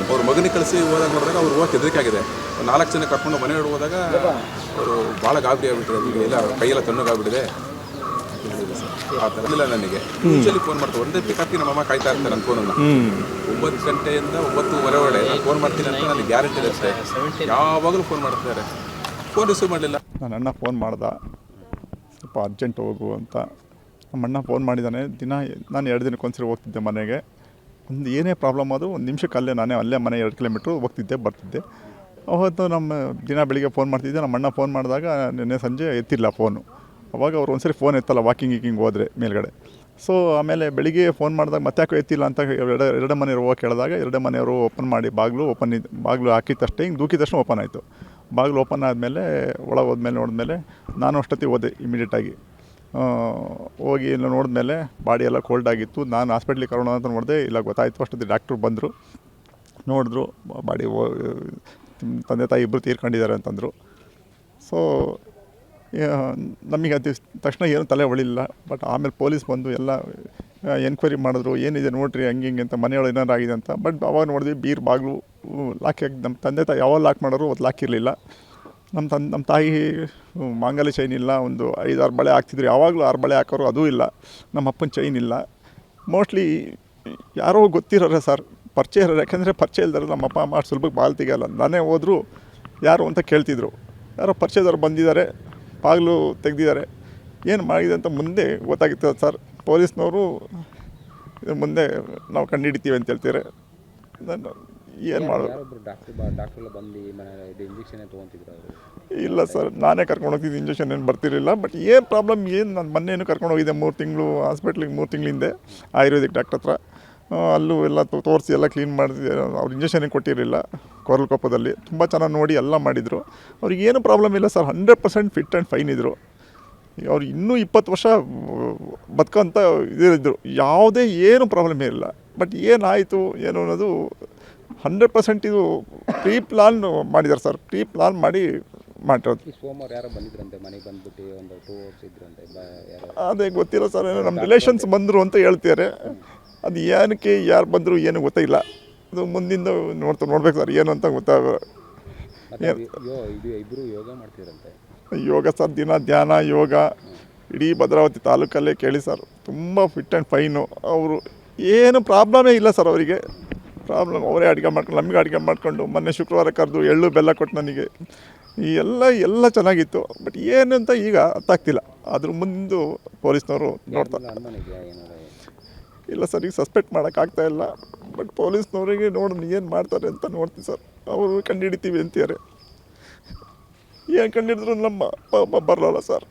ಅವ್ರ ಮಗನಿಗೆ ಕಳಿಸಿ ಹೋದಾಗ ನೋಡಿದಾಗ ಅವ್ರು ಹೋಗಕ್ಕೆ ಹೆದರಿಕೆ ಆಗಿದೆ. 4 ಜನ ಕರ್ಕೊಂಡು ಮನೆ ಹೋದಾಗ ಅವರು ಭಾಳ ಗಾಬರಿ ಆಗಿಬಿಟ್ಟಿದೆ, ಈಗ ಎಲ್ಲ ಕೈಯೆಲ್ಲ ತಣ್ಣಗಾಗ್ಬಿಟ್ಟಿದೆ ಅಂತ ಹೇಳಿದ್ರು ಸರ್. ಆ ಥರ ಇಲ್ಲ ನನಗೆ ಮುಂಚೆಲಿ ಫೋನ್ ಮಾಡ್ತಾರೆ, ಒಂದೇ ಪಿಕಪ್ಗೆ ನಮ್ಮಮ್ಮ ಕಾಯ್ತಾ ಇರ್ತಾರೆ ನನ್ನ ಫೋನನ್ನು. 9 ಗಂಟೆಯಿಂದ 9:30 ಒಳಗಡೆ ನಾನು ಫೋನ್ ಮಾಡ್ತೀನಿ ಅಂತ ನನಗೆ ಗ್ಯಾರಂಟಿ ಇರುತ್ತೆ. ಯಾವಾಗಲೂ ಫೋನ್ ಮಾಡ್ತಾರೆ, ಫೋನ್ ರಿಸೀವ್ ಮಾಡಲಿಲ್ಲ. ನನ್ನ ಅಣ್ಣ ಫೋನ್ ಮಾಡ್ದೆ, ಸ್ವಲ್ಪ ಅರ್ಜೆಂಟ್ ಹೋಗು ಅಂತ. ನಮ್ಮ ಅಣ್ಣ ಫೋನ್ ಮಾಡಿದ್ದಾನೆ. ದಿನ ನಾನು 2 ದಿನಕ್ಕೊಂದ್ಸರಿ ಹೋಗ್ತಿದ್ದೆ ಮನೆಗೆ. ಒಂದು ಏನೇ ಪ್ರಾಬ್ಲಮ್ ಆದರೂ 1 ನಿಮಿಷಕ್ಕೆ ಅಲ್ಲೇ ಮನೆ 2 ಕಿಲೋಮೀಟ್ರು ಹೋಗ್ತಿದ್ದೆ ಬರ್ತಿದ್ದೆ. ಅವತ್ತು ದಿನ ಬೆಳಿಗ್ಗೆ ಫೋನ್ ಮಾಡ್ತಿದ್ದೆ. ನಮ್ಮ ಅಣ್ಣ ಫೋನ್ ಮಾಡಿದಾಗ ನಿನ್ನೆ ಸಂಜೆ ಎತ್ತಿಲ್ಲ ಫೋನು. ಅವಾಗ ಅವ್ರು ಒಂದ್ಸರಿ ಫೋನ್ ಎತ್ತಲ್ಲ ವಾಕಿಂಗ್ ಹೋದರೆ ಮೇಲ್ಗಡೆ. ಸೊ ಆಮೇಲೆ ಬೆಳಿಗ್ಗೆ ಫೋನ್ ಮಾಡಿದಾಗ ಮತ್ತೆ ಯಾಕೋ ಎತ್ತಿಲ್ಲ ಅಂತ ಎರಡು ಮನೆಯವರು ಹೋಗಿ ಕೇಳಿದಾಗ 2 ಮನೆಯವರು ಓಪನ್ ಮಾಡಿ ಬಾಗಿಲು ಹಾಕಿದ ತಕ್ಷಣ ಹಿಂಗೆ ದೂಕಿದ ತಕ್ಷಣ ಓಪನ್ ಆಯಿತು. ಬಾಗಿಲು ಓಪನ್ ಆದಮೇಲೆ ಒಳಗೆ ಹೋದ್ಮೇಲೆ ನೋಡಿದ್ಮೇಲೆ ನಾನು ಅಷ್ಟೊತ್ತಿಗೆ ಹೋದೆ ಇಮಿಡಿಯೇಟಾಗಿ. ಹೋಗಿ ಎಲ್ಲ ನೋಡಿದ್ಮೇಲೆ ಬಾಡಿ ಎಲ್ಲ ಕೋಲ್ಡ್ ಆಗಿತ್ತು. ನಾನು ಹಾಸ್ಪಿಟ್ಲಿಗೆ ಕರೋಣ ಅಂತ ನೋಡಿದೆ, ಇಲ್ಲ ಗೊತ್ತಾಯಿತು. ಅಷ್ಟೊತ್ತಿಗೆ ಡಾಕ್ಟ್ರು ಬಂದರು, ನೋಡಿದ್ರು, ಬಾಡಿ ತಂದೆ ತಾಯಿ ಇಬ್ಬರು ತೀರ್ಕೊಂಡಿದ್ದಾರೆ ಅಂತಂದರು. ಸೊ ನಮಗೆ ಅದು ತಕ್ಷಣ ಏನು ತಲೆ ಹೊಳಿಲಿಲ್ಲ. ಬಟ್ ಆಮೇಲೆ ಪೊಲೀಸ್ ಬಂದು ಎಲ್ಲ ಎನ್ಕ್ವೈರಿ ಮಾಡಿದ್ರು, ಏನಿದೆ ನೋಡಿರಿ ಹಂಗೆ ಹಿಂಗೆ ಅಂತ, ಮನೆಯೊಳಗೆ ಏನಾರು ಆಗಿದೆ ಅಂತ. ಬಟ್ ಅವಾಗ ನೋಡಿದ್ವಿ ಬೀರ್ ಬಾಗಿಲು ಲಾಕ್ ಹಾಕಿ, ನಮ್ಮ ತಂದೆ ತಾಯಿ ಯಾವಾಗ ಲಾಕ್ ಮಾಡೋರು ಅದು ಲಾಕ್ ಇರಲಿಲ್ಲ. ನಮ್ಮ ತಾಯಿ ಮಾಂಗಲ್ಯ ಚೈನ್ ಇಲ್ಲ, ಒಂದು 5-6 ಬಳೆ ಹಾಕ್ತಿದ್ರು, ಯಾವಾಗಲೂ 6 ಬಳೆ ಹಾಕೋರು ಅದೂ ಇಲ್ಲ. ನಮ್ಮ ಅಪ್ಪನ ಚೈನ್ ಇಲ್ಲ. ಮೋಸ್ಟ್ಲಿ ಯಾರೋ ಗೊತ್ತಿರೋರೆ ಸರ್, ಪರಿಚಯ ಇರೋರು. ಯಾಕೆಂದರೆ ಪರಿಚಯ ಇಲ್ದಾರೆ ನಮ್ಮ ಅಪ್ಪ ಅಮ್ಮ ಸುಲಭಕ್ಕೆ ಬಾಲ್ ತೆಗಿಯಲ್ಲ. ನಾನೇ ಹೋದರೂ ಯಾರು ಅಂತ ಕೇಳ್ತಿದ್ರು, ಯಾರೋ ಪರಿಚಯದವ್ರು ಬಂದಿದ್ದಾರೆ, ಬಾಗಿಲು ತೆಗೆದಿದ್ದಾರೆ, ಏನು ಮಾಡಿದೆ ಅಂತ ಮುಂದೆ ಗೊತ್ತಾಗಿತ್ತು ಸರ್. ಪೊಲೀಸ್ನವರು ಮುಂದೆ ನಾವು ಕಂಡುಹಿಡಿತೀವಿ ಅಂತ ಹೇಳ್ತಾರೆ. ನಾನು ಏನು ಮಾಡೋದು? ಇಲ್ಲ ಸರ್, ನಾನೇ ಕರ್ಕೊಂಡು ಹೋಗ್ತಿದ್ದೆ. ಇಂಜೆಕ್ಷನ್ ಏನು ಬರ್ತಿರಲಿಲ್ಲ. ಬಟ್ ಏನು ಪ್ರಾಬ್ಲಮ್ ಏನು, ನಾನು ಮೊನ್ನೆನೂ ಕರ್ಕೊಂಡು ಹೋಗಿದ್ದೆ 3 ತಿಂಗಳು ಹಾಸ್ಪಿಟ್ಲಿಗೆ, 3 ತಿಂಗಳ ಹಿಂದೆ ಆಯುರ್ವೇದಿಕ್ ಡಾಕ್ಟರ್ ಹತ್ರ. ಅಲ್ಲೂ ಎಲ್ಲ ತೋರಿಸಿ ಎಲ್ಲ ಕ್ಲೀನ್ ಮಾಡಿದೆ. ಅವ್ರು ಇಂಜೆಕ್ಷನ್ ಏನು ಕೊಟ್ಟಿರಲಿಲ್ಲ. ಕೊರಲಕೊಪ್ಪದಲ್ಲಿ ತುಂಬ ಚೆನ್ನಾಗಿ ನೋಡಿ ಎಲ್ಲ ಮಾಡಿದರು. ಅವ್ರಿಗೆ ಏನು ಪ್ರಾಬ್ಲಮ್ ಇಲ್ಲ ಸರ್, 100% ಫಿಟ್ ಆ್ಯಂಡ್ ಫೈನ್ ಇದ್ದರು. ಅವ್ರು ಇನ್ನೂ 20 ವರ್ಷ ಬದುಕೋಂಥ ಇದ್ದರು, ಯಾವುದೇ ಏನು ಪ್ರಾಬ್ಲಮೇ ಇಲ್ಲ. ಬಟ್ ಏನಾಯಿತು ಏನು ಅನ್ನೋದು 100% ಇದು ಪ್ರೀ ಪ್ಲಾನ್ ಮಾಡಿದ್ದಾರೆ ಸರ್. ಪ್ರೀ ಪ್ಲಾನ್ ಮಾಡಿರೋದು. ಸೋಮವಾರ ಯಾರೋ ಬಂದಿದ್ರಂತೆ ಮನೆಗೆ ಬಂದ್ಬಿಟ್ಟು ಒಂದು 2 ಅವರ್ಸ್ ಇದ್ರಂತೆ. ಅದೇ ಗೊತ್ತಿಲ್ಲ ಸರ್, ಏನೋ ನಮ್ಮ ರಿಲೇಷನ್ಸ್ ಬಂದರು ಅಂತ ಹೇಳ್ತಾರೆ. ಅದು ಏನಕ್ಕೆ ಯಾರು ಬಂದರು ಏನು ಗೊತ್ತಿಲ್ಲ. ಅದು ಮುಂದಿಂದ ನೋಡ್ಬೇಕು ಸರ್, ಏನು ಅಂತ ಗೊತ್ತಾಗ. ಇಬ್ಬರು ಯೋಗ ಮಾಡ್ತಿದ್ರಂತೆ. ಯೋಗ ಸರ್, ದಿನ ಧ್ಯಾನ ಯೋಗ ಇಡೀ ಭದ್ರಾವತಿ ತಾಲೂಕಲ್ಲೇ ಕೇಳಿ ಸರ್. ತುಂಬ ಫಿಟ್ ಆ್ಯಂಡ್ ಫೈನು. ಅವರು ಏನು ಪ್ರಾಬ್ಲಮೇ ಇಲ್ಲ ಸರ್. ಅವರಿಗೆ ಪ್ರಾಬ್ಲಮ್ ಅವರೇ ಅಡುಗೆ ಮಾಡ್ಕೊಂಡು, ನಮಗೆ ಅಡುಗೆ ಮಾಡಿಕೊಂಡು, ಮೊನ್ನೆ ಶುಕ್ರವಾರ ಕರೆದು ಎಳ್ಳು ಬೆಲ್ಲ ಕೊಟ್ಟು ನನಗೆ ಈ ಎಲ್ಲ ಚೆನ್ನಾಗಿತ್ತು. ಬಟ್ ಏನು ಅಂತ ಈಗ ಅರ್ಥಾಗ್ತಿಲ್ಲ. ಅದ್ರ ಮುಂದೆ ಪೊಲೀಸ್ನವರು ನೋಡ್ತಾರೆ. ಇಲ್ಲ ಸರ್, ಈಗ ಸಸ್ಪೆಕ್ಟ್ ಮಾಡೋಕ್ಕಾಗ್ತಾಯಿಲ್ಲ. ಬಟ್ ಪೊಲೀಸ್ನವರಿಗೆ ಏನು ಮಾಡ್ತಾರೆ ಅಂತ ನೋಡ್ತೀವಿ ಸರ್. ಅವರು ಕಂಡುಹಿಡಿತೀವಿ ಅಂತಾರೆ. ಏನು ಕಂಡುಹಿಡಿದ್ರು ನಮ್ಮ ಅಪ್ಪ ಅಮ್ಮ ಬರಲ್ಲ ಸರ್.